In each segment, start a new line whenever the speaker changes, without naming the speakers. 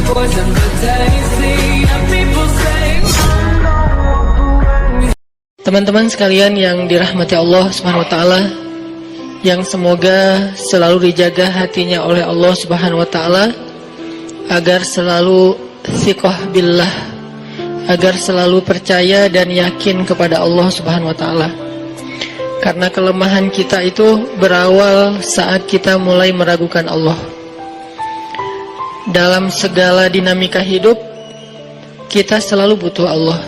poison but tasty, and people say.
Teman-teman sekalian yang dirahmati Allah Subhanahu wa taala, yang semoga selalu dijaga hatinya oleh Allah Subhanahu wa taala agar selalu thiqah billah, agar selalu percaya dan yakin kepada Allah Subhanahu wa taala. Karena kelemahan kita itu berawal saat kita mulai meragukan Allah. Dalam segala dinamika hidup, kita selalu butuh Allah.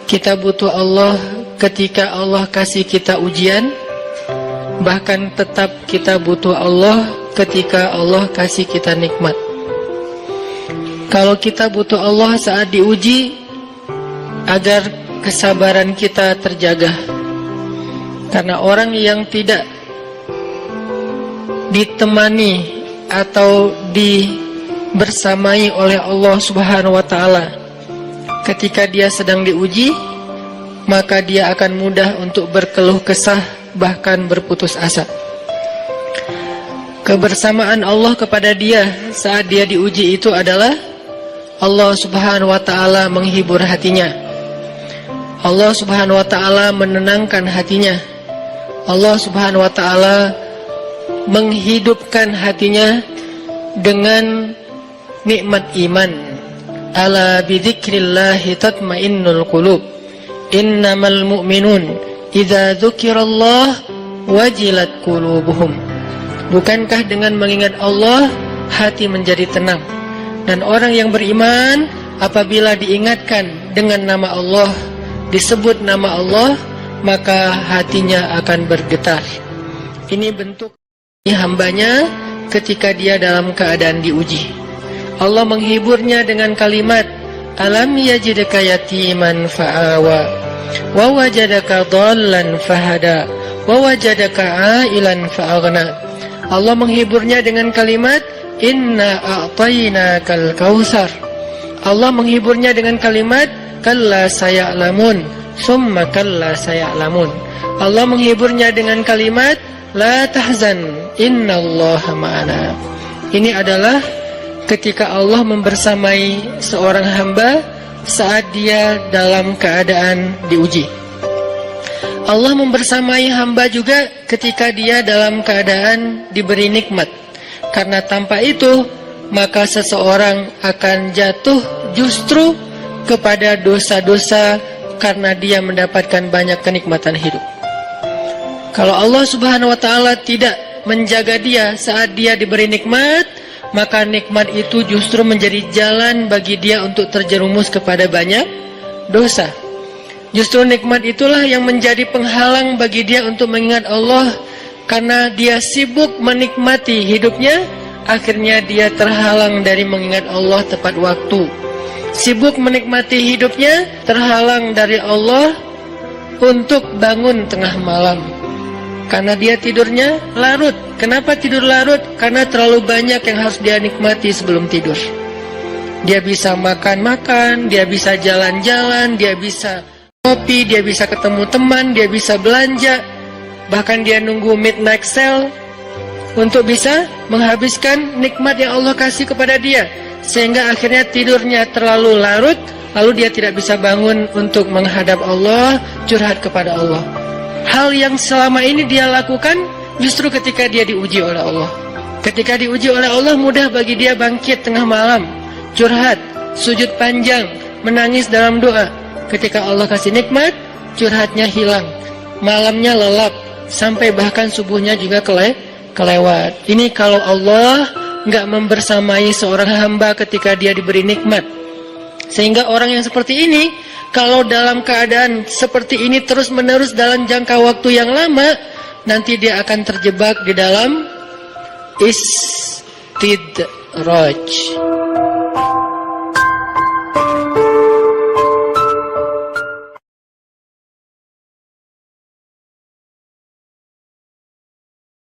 Kita butuh Allah ketika Allah kasih kita ujian. Bahkan tetap kita butuh Allah ketika Allah kasih kita nikmat. Kalau kita butuh Allah saat diuji, agar kesabaran kita terjaga. Karena orang yang tidak ditemani atau dibersamai oleh Allah Subhanahu wa taala ketika dia sedang diuji, maka dia akan mudah untuk berkeluh kesah, bahkan berputus asa. Kebersamaan Allah kepada dia saat dia diuji itu adalah Allah Subhanahu wa taala menghibur hatinya. Allah Subhanahu wa taala menenangkan hatinya. Allah Subhanahu wa taala menghidupkan hatinya dengan nikmat iman. Ala bidzikrillahi tatmainnul qulub. Innamal mu'minun idza dzukirallah wajilat qulubuhum. Bukankah dengan mengingat Allah hati menjadi tenang? Dan orang yang beriman apabila diingatkan dengan nama Allah, disebut nama Allah, maka hatinya akan bergetar. Ini bentuk hambanya ketika dia dalam keadaan diuji. Allah menghiburnya dengan kalimat, alam yajidka yatiman fa'awa, wa wajadaka dhallan fahada, wa wajadaka ailan fa'aghna. Allah menghiburnya dengan kalimat, inna a'tainakal kautsar. Allah menghiburnya dengan kalimat, kalla saya'lamun, summa kalla saya'lamun. Allah menghiburnya dengan kalimat, la tahzan, innallaha ma'ana. Ini adalah ketika Allah membersamai seorang hamba saat dia dalam keadaan diuji. Allah membersamai hamba juga ketika dia dalam keadaan diberi nikmat. Karena tanpa itu, maka seseorang akan jatuh justru kepada dosa-dosa karena dia mendapatkan banyak kenikmatan hidup. Kalau Allah Subhanahu wa taala tidak menjaga dia saat dia diberi nikmat, maka nikmat itu justru menjadi jalan bagi dia untuk terjerumus kepada banyak dosa. Justru nikmat itulah yang menjadi penghalang bagi dia untuk mengingat Allah. Karena dia sibuk menikmati hidupnya, akhirnya dia terhalang dari mengingat Allah tepat waktu. Sibuk menikmati hidupnya, terhalang dari Allah untuk bangun tengah malam. Karena dia tidurnya larut. Kenapa tidur larut? Karena terlalu banyak yang harus dia nikmati sebelum tidur. Dia bisa makan-makan, dia bisa jalan-jalan, dia bisa kopi, dia bisa ketemu teman, dia bisa belanja. Bahkan dia nunggu midnight sale untuk bisa menghabiskan nikmat yang Allah kasih kepada dia. Sehingga akhirnya tidurnya terlalu larut, lalu dia tidak bisa bangun untuk menghadap Allah, curhat kepada Allah. Hal yang selama ini dia lakukan justru ketika dia diuji oleh Allah. Ketika diuji oleh Allah, mudah bagi dia bangkit tengah malam, curhat, sujud panjang, menangis dalam doa. Ketika Allah kasih nikmat, curhatnya hilang, malamnya lelap, sampai bahkan subuhnya juga kelewat. Ini kalau Allah nggak membersamai seorang hamba ketika dia diberi nikmat. Sehingga orang yang seperti ini, kalau dalam keadaan seperti ini terus-menerus dalam jangka waktu yang lama, nanti dia akan terjebak di dalam istidraj.